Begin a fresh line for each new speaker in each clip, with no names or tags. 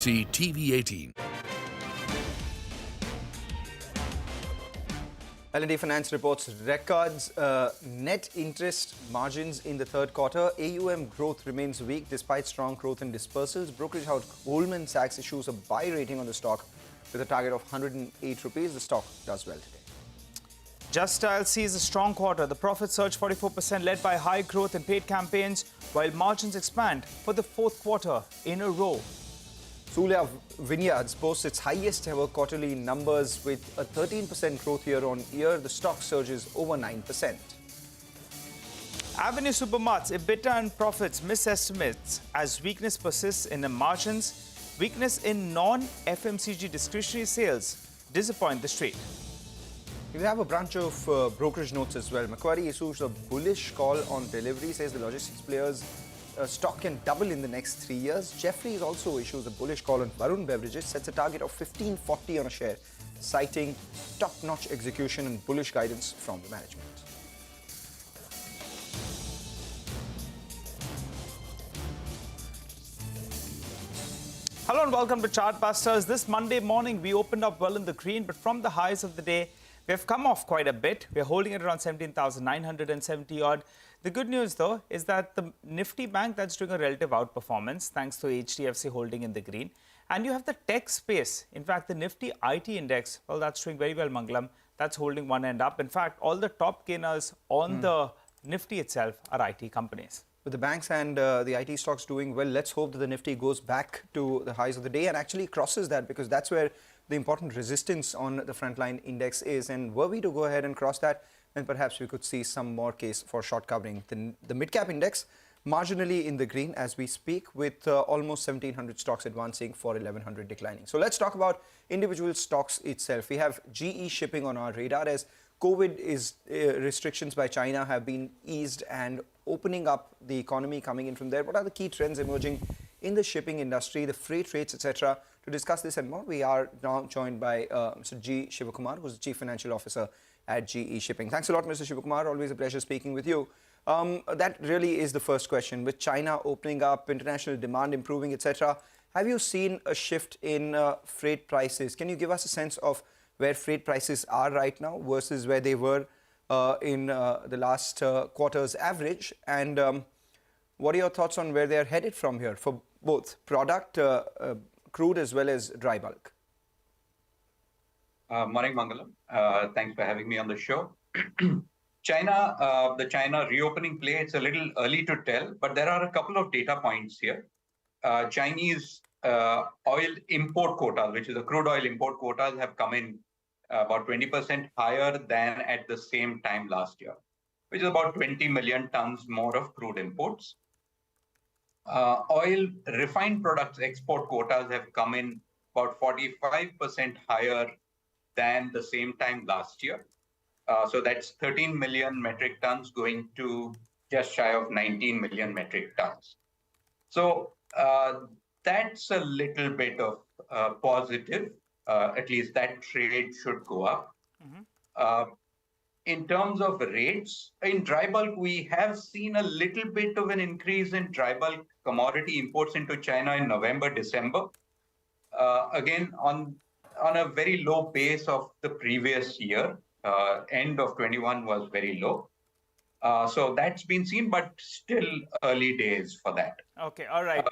CNBC-TV18.
L&D Finance reports records net interest margins in the third quarter. AUM growth remains weak despite strong growth in dispersals. Brokerage house Goldman Sachs issues a buy rating on the stock with a target of 108 rupees. The stock does well today.
Just Dial sees a strong quarter. The profits surged 44%, led by high growth in paid campaigns, while margins expand for the fourth quarter in a row.
Surya Vineyards boasts its highest ever quarterly numbers with a 13% growth year on year. The stock surges over 9%.
Avenue Supermarts, EBITDA and profits miss estimates as weakness persists in the margins. Weakness in non-FMCG discretionary sales disappoint the street.
We have a bunch of brokerage notes as well. Macquarie issues a bullish call on delivery, says the logistics players' stock can double in the next 3 years. Jefferies also issues a bullish call on Varun Beverages, sets a target of 1540 on a share, citing top-notch execution and bullish guidance from the management.
Hello and welcome to Chartbusters. This Monday morning, we opened up well in the green, but from the highs of the day, we have come off quite a bit. We're holding it around 17,970 odd. The good news, though, is that the Nifty bank, that's doing a relative outperformance, thanks to HDFC holding in the green. And you have the tech space. In fact, the Nifty IT index, well, that's doing very well, Mangalam. That's holding one end up. In fact, all the top gainers on the Nifty itself are IT companies. With
the banks and the IT stocks doing well, let's hope that the Nifty goes back to the highs of the day and actually crosses that, because that's where the important resistance on the frontline index is. And were we to go ahead and cross that, then perhaps we could see some more case for short covering. The mid-cap index marginally in the green as we speak, with almost 1,700 stocks advancing for 1,100 declining. So let's talk about individual stocks itself. We have GE Shipping on our radar as COVID restrictions by China have been eased and opening up the economy coming in from there. What are the key trends emerging in the shipping industry, the freight rates, etc.? To discuss this and more, we are now joined by Mr. G. Shivakumar, who's the Chief Financial Officer at GE Shipping. Thanks a lot, Mr. Shivakumar. Always a pleasure speaking with you. That really is the first question. With China opening up, international demand improving, etc., have you seen a shift in freight prices? Can you give us a sense of where freight prices are right now versus where they were in the last quarter's average? And what are your thoughts on where they're headed from here for both product, crude as well as dry bulk?
Morning, Mangalam. Thanks for having me on the show. China, the China reopening play, it's a little early to tell, but there are a couple of data points here. Chinese oil import quotas, which is the crude oil import quotas, have come in about 20% higher than at the same time last year, which is about 20 million tons more of crude imports. Oil refined products export quotas have come in about 45% higher than the same time last year. So that's 13 million metric tons going to just shy of 19 million metric tons. So that's a little bit of positive. At least that trade should go up. In terms of rates, in dry bulk, we have seen a little bit of an increase in dry bulk commodity imports into China in November, December. Again, on a very low base of the previous year. End of 21 was very low. So that's been seen, but still early days for that.
Okay, all right.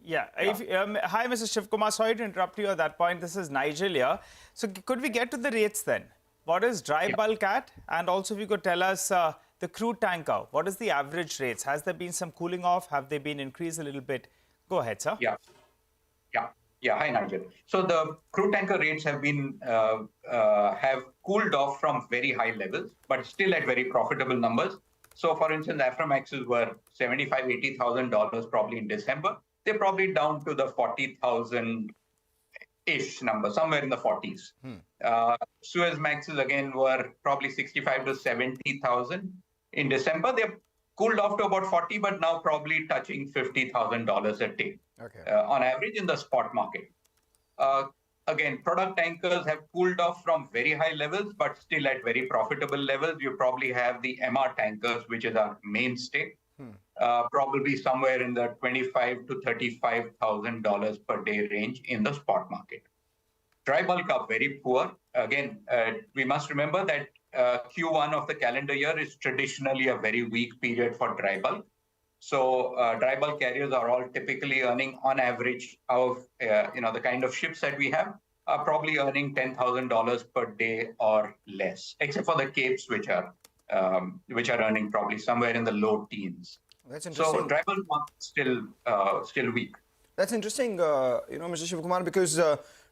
Hi, Mr. Shivakumar. Sorry to interrupt you at that point. This is Nigel here. So could we get to the rates then? What is dry bulk at? And also if you could tell us the crude tanker, what is the average rates? Has there been some cooling off? Have they been increased a little bit? Go ahead, sir.
Hi, Nigel. So the crude tanker rates have been have cooled off from very high levels, but still at very profitable numbers. So, for instance, Aframaxes were $75,000, $80,000 probably in December. They're probably down to the 40,000-ish number, somewhere in the 40s. Suezmaxes, again, were probably 65 to 70,000 in December. They've cooled off to about 40, but now probably touching $50,000 a day on average in the spot market. Again, product tankers have cooled off from very high levels, but still at very profitable levels. You probably have the MR tankers, which is our mainstay. probably somewhere in the $25,000 to $35,000 per day range in the spot market. Dry bulk are very poor. Again, we must remember that Q1 of the calendar year is traditionally a very weak period for dry bulk. So dry bulk carriers are all typically earning, on average, the kind of ships that we have are probably earning $10,000 per day or less, except for the capes, which are earning probably somewhere in the low teens.
That's interesting.
So dry bulk market still weak.
That's interesting, Mr. Shivakumar, because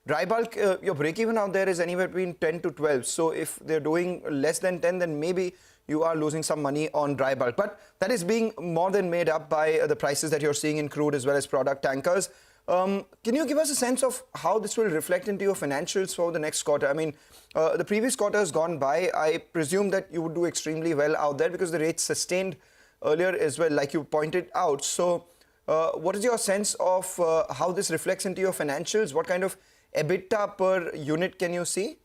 dry bulk, your break-even out there is anywhere between 10 to 12. So if they're doing less than 10, then maybe you are losing some money on dry bulk. But that is being more than made up by the prices that you're seeing in crude as well as product tankers. Can you give us a sense of how this will reflect into your financials for the next quarter? I mean, the previous quarter has gone by. I presume that you would do extremely well out there because the rates sustained earlier as well, like you pointed out. So what is your sense of how this reflects into your financials? What kind of EBITDA per unit can you see?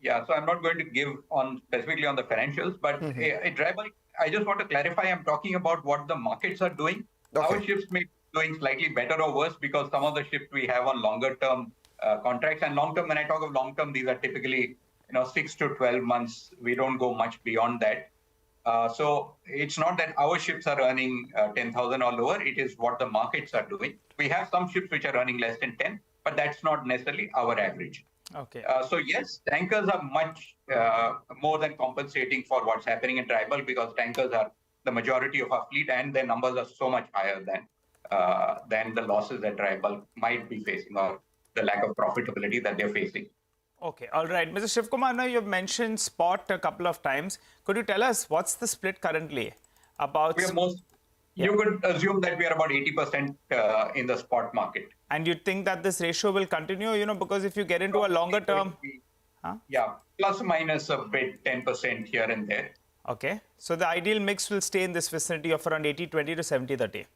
Yeah, so I'm not going to give specifically on the financials, but dry bulk, I just want to clarify, I'm talking about what the markets are doing. Okay. Our ships may be doing slightly better or worse because some of the ships we have on longer term contracts, and long term, when I talk of long term, these are typically 6 to 12 months. We don't go much beyond that. So it's not that our ships are earning 10,000 or lower. It is what the markets are doing. We have some ships which are earning less than 10, but that's not necessarily our average.
Okay.
So yes, tankers are much more than compensating for what's happening in dry bulk because tankers are the majority of our fleet and their numbers are so much higher than the losses that dry bulk might be facing or the lack of profitability that they're facing.
Okay, all right. Mr. Shivkumar, now you've mentioned spot a couple of times. Could you tell us what's the split currently? You
could assume that we are about 80% in the spot market.
And you think that this ratio will continue, because if you get into a longer term...
Yeah, plus or minus a bit, 10% here and there.
Okay, so the ideal mix will stay in this vicinity of around 80-20 to 70-30.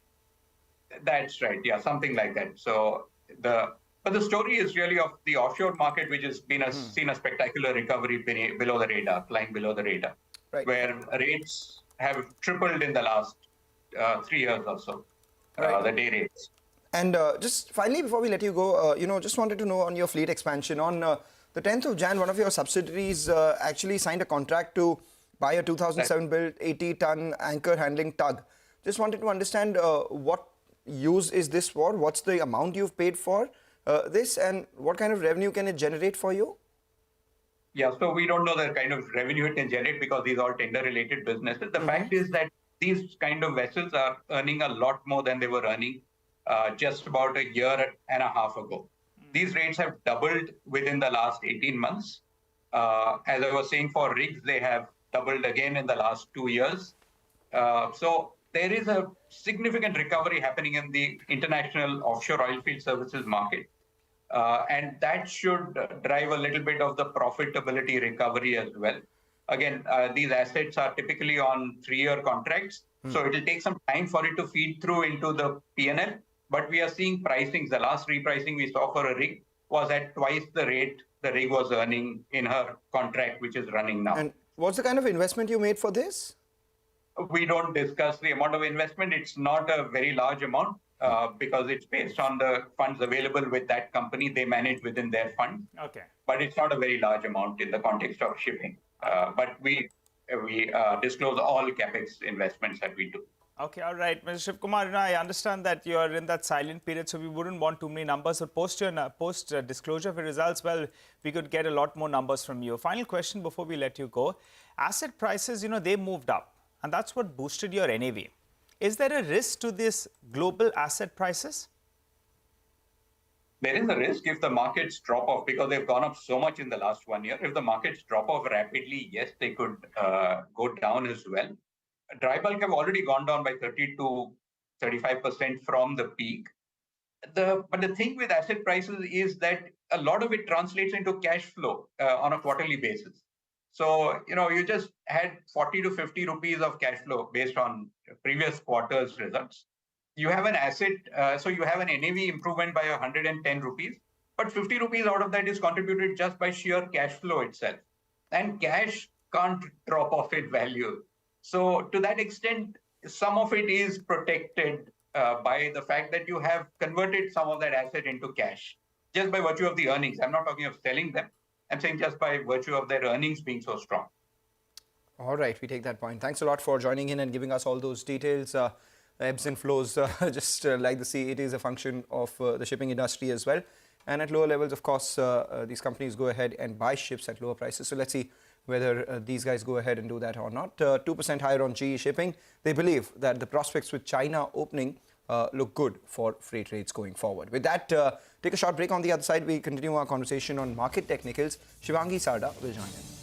That's right, yeah, something like that. So But the story is really of the offshore market, which has been seen a spectacular recovery below the radar, flying below the radar, right, where rates have tripled in the last 3 years or so, right, the day rates.
And just finally, before we let you go, just wanted to know on your fleet expansion. On the 10th of Jan, one of your subsidiaries actually signed a contract to buy a 2007-built 80-ton anchor handling tug. Just wanted to understand what use is this for? What's the amount you've paid for this, and what kind of revenue can it generate for you?
Yeah, so we don't know the kind of revenue it can generate because these are all tender-related businesses. The fact is that these kind of vessels are earning a lot more than they were earning just about a year and a half ago. These rates have doubled within the last 18 months. As I was saying, for rigs, they have doubled again in the last 2 years. So there is a significant recovery happening in the international offshore oilfield services market. And that should drive a little bit of the profitability recovery as well. Again, these assets are typically on 3-year contracts. So it will take some time for it to feed through into the P&L. But we are seeing pricings. The last repricing we saw for a rig was at twice the rate the rig was earning in her contract, which is running now.
And what's the kind of investment you made for this?
We don't discuss the amount of investment. It's not a very large amount because it's based on the funds available with that company. They manage within their fund.
Okay.
But it's not a very large amount in the context of shipping. But we disclose all CapEx investments that we do.
Okay, all right. Mr. Shivkumar, I understand that you are in that silent period, so we wouldn't want too many numbers. So post disclosure of your results, well, we could get a lot more numbers from you. Final question before we let you go. Asset prices, they moved up, and that's what boosted your NAV. Is there a risk to this global asset prices?
There is a risk if the markets drop off because they've gone up so much in the last 1 year. If the markets drop off rapidly, yes, they could go down as well. Dry bulk have already gone down by 30 to 35% from the peak. But the thing with asset prices is that a lot of it translates into cash flow on a quarterly basis. So, you just had 40 to 50 rupees of cash flow based on previous quarter's results. You have an asset, so you have an NAV improvement by 110 rupees, but 50 rupees out of that is contributed just by sheer cash flow itself. And cash can't drop off in value. So to that extent, some of it is protected by the fact that you have converted some of that asset into cash just by virtue of the earnings. I'm not talking of selling them. I'm saying just by virtue of their earnings being so strong.
All right, we take that point. Thanks a lot for joining in and giving us all those details. Ebbs and flows, just like the sea, it is a function of the shipping industry as well. And at lower levels, of course, these companies go ahead and buy ships at lower prices. So let's see whether these guys go ahead and do that or not. 2% higher on GE Shipping. They believe that the prospects with China opening look good for freight rates going forward. With that, take a short break. On the other side, we continue our conversation on market technicals. Shivangi Sarda will join in.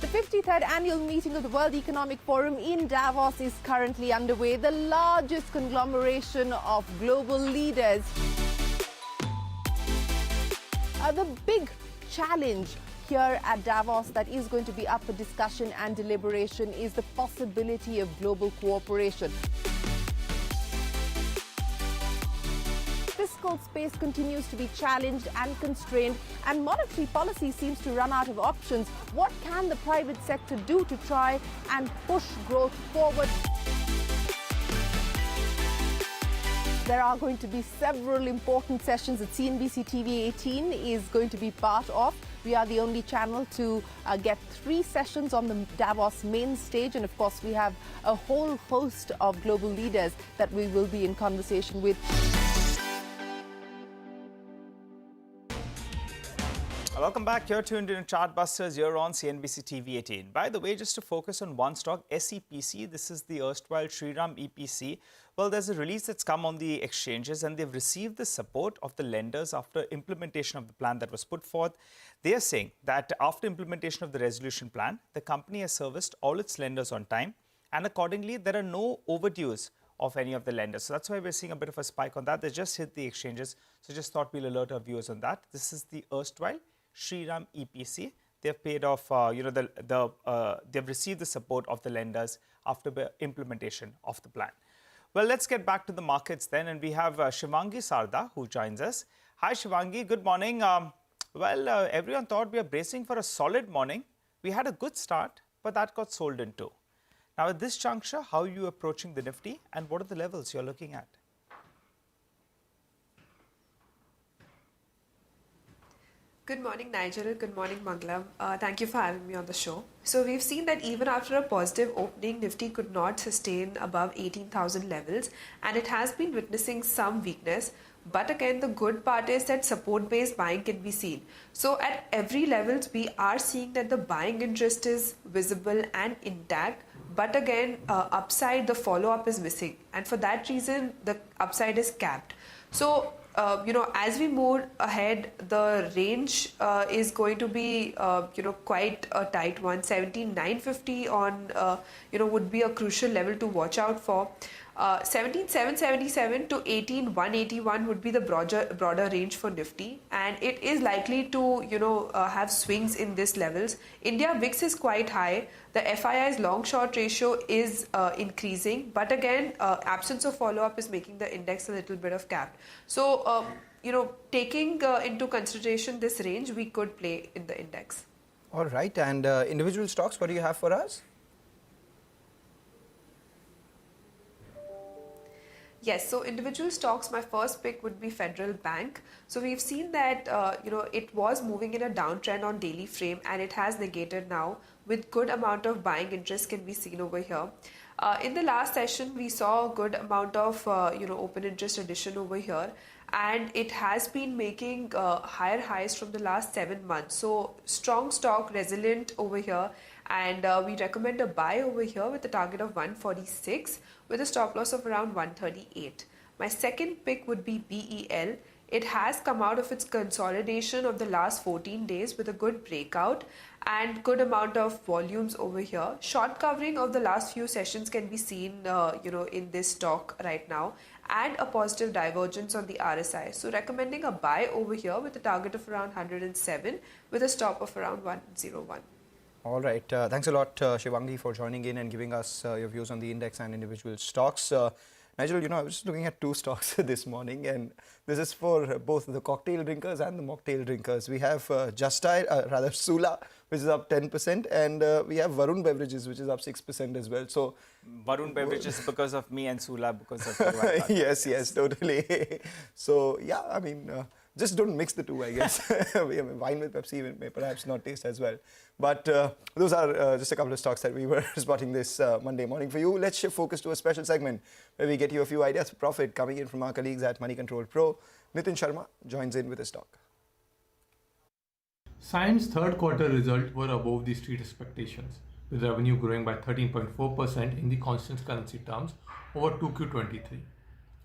The 53rd annual meeting of the World Economic Forum in Davos is currently underway, the largest conglomeration of global leaders. The big challenge here at Davos that is going to be up for discussion and deliberation is the possibility of global cooperation. Fiscal space continues to be challenged and constrained, and monetary policy seems to run out of options. What can the private sector do to try and push growth forward? There are going to be several important sessions that CNBC-TV18 is going to be part of. We are the only channel to get 3 sessions on the Davos main stage, and of course we have a whole host of global leaders that we will be in conversation with.
Welcome back. You're tuned in to Chartbusters. You're on CNBC TV18. By the way, just to focus on one stock, SEPC, this is the erstwhile Shriram EPC. Well, there's a release that's come on the exchanges, and they've received the support of the lenders after implementation of the plan that was put forth. They are saying that after implementation of the resolution plan, the company has serviced all its lenders on time, and accordingly, there are no overdues of any of the lenders. So that's why we're seeing a bit of a spike on that. They just hit the exchanges, so just thought we'll alert our viewers on that. This is the erstwhile Shriram EPC. They've paid off, they've received the support of the lenders after the implementation of the plan. Well, let's get back to the markets then, and we have Shivangi Sarda who joins us. Hi Shivangi, good morning. Everyone thought we are bracing for a solid morning. We had a good start, but that got sold in too. Now at this juncture, how are you approaching the Nifty, and what are the levels you're looking at?
Good morning, Nigel. Good morning, Manglam. Thank you for having me on the show. So we've seen that even after a positive opening, Nifty could not sustain above 18,000 levels, and it has been witnessing some weakness. But again, the good part is that support-based buying can be seen. So at every levels, we are seeing that the buying interest is visible and intact. But again, upside, the follow-up is missing. And for that reason, the upside is capped. So as we move ahead, the range is going to be, quite a tight one. 17,950 on, would be a crucial level to watch out for. 17,777 to 18,181 would be the broader range for Nifty, and it is likely to, have swings in these levels. India VIX is quite high. The FII's long-short ratio is increasing, but again, absence of follow-up is making the index a little bit of capped. So, taking into consideration this range, we could play in the index.
All right, and individual stocks, what do you have for us?
Yes, so individual stocks, my first pick would be Federal Bank. So we've seen that, it was moving in a downtrend on daily frame, and it has negated now with good amount of buying interest can be seen over here. In the last session, we saw a good amount of, open interest addition over here, and it has been making higher highs from the last 7 months. So strong stock, resilient over here, and we recommend a buy over here with a target of 146 with a stop loss of around 138. My second pick would be BEL. It has come out of its consolidation of the last 14 days with a good breakout and good amount of volumes over here. Short covering of the last few sessions can be seen, in this stock right now, and a positive divergence on the RSI. So recommending a buy over here with a target of around 107 with a stop of around 101.
All right. Thanks a lot, Shivangi, for joining in and giving us your views on the index and individual stocks. Nigel, I was just looking at two stocks this morning, and this is for both the cocktail drinkers and the mocktail drinkers. We have Sula, which is up 10%, and we have Varun Beverages, which is up 6% as well. So,
Varun Beverages because of me and Sula because of you.
yes, totally. So, yeah, I mean, just don't mix the two, I guess. Wine with Pepsi may perhaps not taste as well. But those are just a couple of stocks that we were spotting this Monday morning for you. Let's shift focus to a special segment where we get you a few ideas for profit coming in from our colleagues at Money Control Pro. Nitin Sharma joins in with a stock.
Cyan's third quarter results were above the street expectations, with revenue growing by 13.4% in the constant currency terms over 2Q23.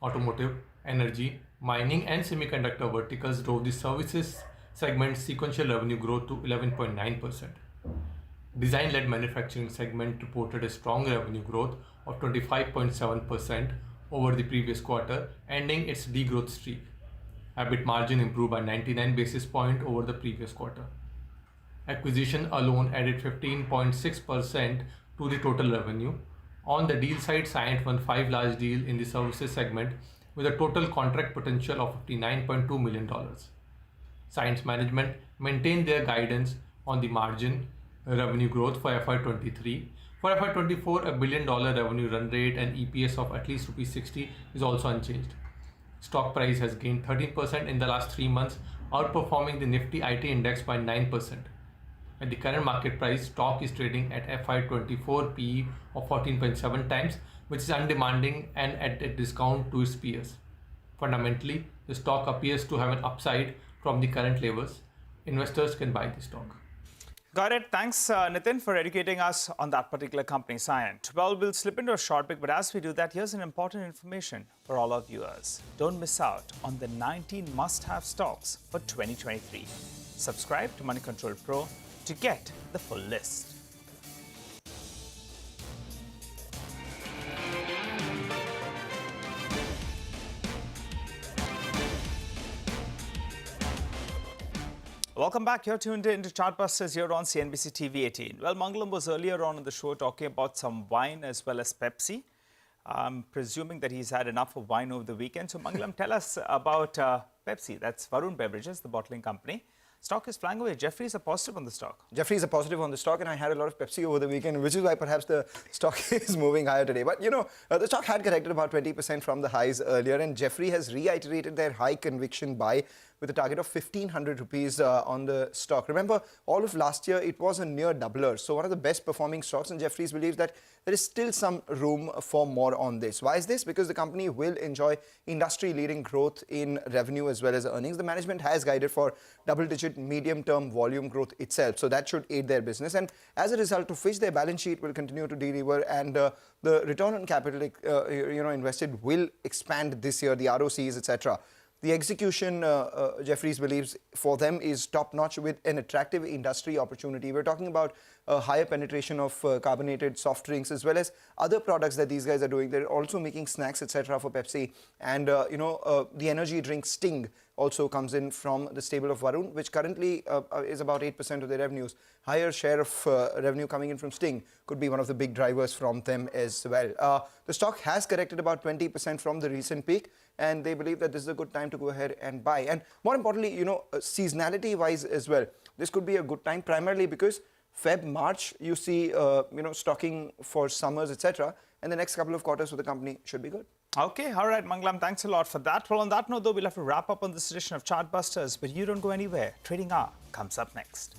Automotive, energy, mining and semiconductor verticals drove the services segment's sequential revenue growth to 11.9%. Design-led manufacturing segment reported a strong revenue growth of 25.7% over the previous quarter, ending its degrowth streak. EBIT margin improved by 99 basis points over the previous quarter. Acquisition alone added 15.6% to the total revenue. On the deal side, Cyient won 5 large deals in the services segment with a total contract potential of $59.2 million. Cyient's management maintained their guidance on the margin revenue growth for FY23. For FY24, $1 billion revenue run rate and EPS of at least ₹60 is also unchanged. Stock price has gained 13% in the last 3 months, outperforming the Nifty IT index by 9%. At the current market price, stock is trading at FY24 PE of 14.7 times, which is undemanding and at a discount to its peers. Fundamentally, the stock appears to have an upside from the current levels. Investors can buy the stock.
Got it. Thanks, Nitin, for educating us on that particular company, Cyient. Well, we'll slip into a short break, but as we do that, here's an important information for all our viewers. Don't miss out on the 19 must-have stocks for 2023. Subscribe to Money Control Pro to get the full list. Welcome back. You're tuned in to Chartbusters here on CNBC-TV18. Well, Mangalam was earlier on in the show talking about some wine as well as Pepsi. I'm presuming that he's had enough of wine over the weekend. So, Mangalam, tell us about Pepsi. That's Varun Beverages, the bottling company. Stock is flying away. Jefferies are positive on the stock.
Jefferies are positive on the stock, and I had a lot of Pepsi over the weekend, which is why perhaps the stock is moving higher today. But, the stock had corrected about 20% from the highs earlier, and Jefferies has reiterated their high conviction buy with a target of 1,500 rupees on the stock. Remember, all of last year, it was a near doubler. So one of the best performing stocks, and Jefferies believes that there is still some room for more on this. Why is this? Because the company will enjoy industry-leading growth in revenue as well as earnings. The management has guided for double-digit medium-term volume growth itself. So that should aid their business. And as a result of which, their balance sheet will continue to delever, and the return on capital invested will expand this year, the ROCs, etc. The execution, Jefferies believes, for them is top-notch with an attractive industry opportunity. We're talking about a higher penetration of carbonated soft drinks as well as other products that these guys are doing. They're also making snacks, etc. for Pepsi. And, the energy drink Sting also comes in from the stable of Varun, which currently is about 8% of their revenues. Higher share of revenue coming in from Sting could be one of the big drivers from them as well. The stock has corrected about 20% from the recent peak, and they believe that this is a good time to go ahead and buy. And more importantly, seasonality-wise as well, this could be a good time, primarily because Feb, March, you see, stocking for summers, etc. And the next couple of quarters for the company should be good.
Okay, all right, Mangalam, thanks a lot for that. Well, on that note, though, we'll have to wrap up on this edition of Chartbusters, but you don't go anywhere. Trading Hour comes up next.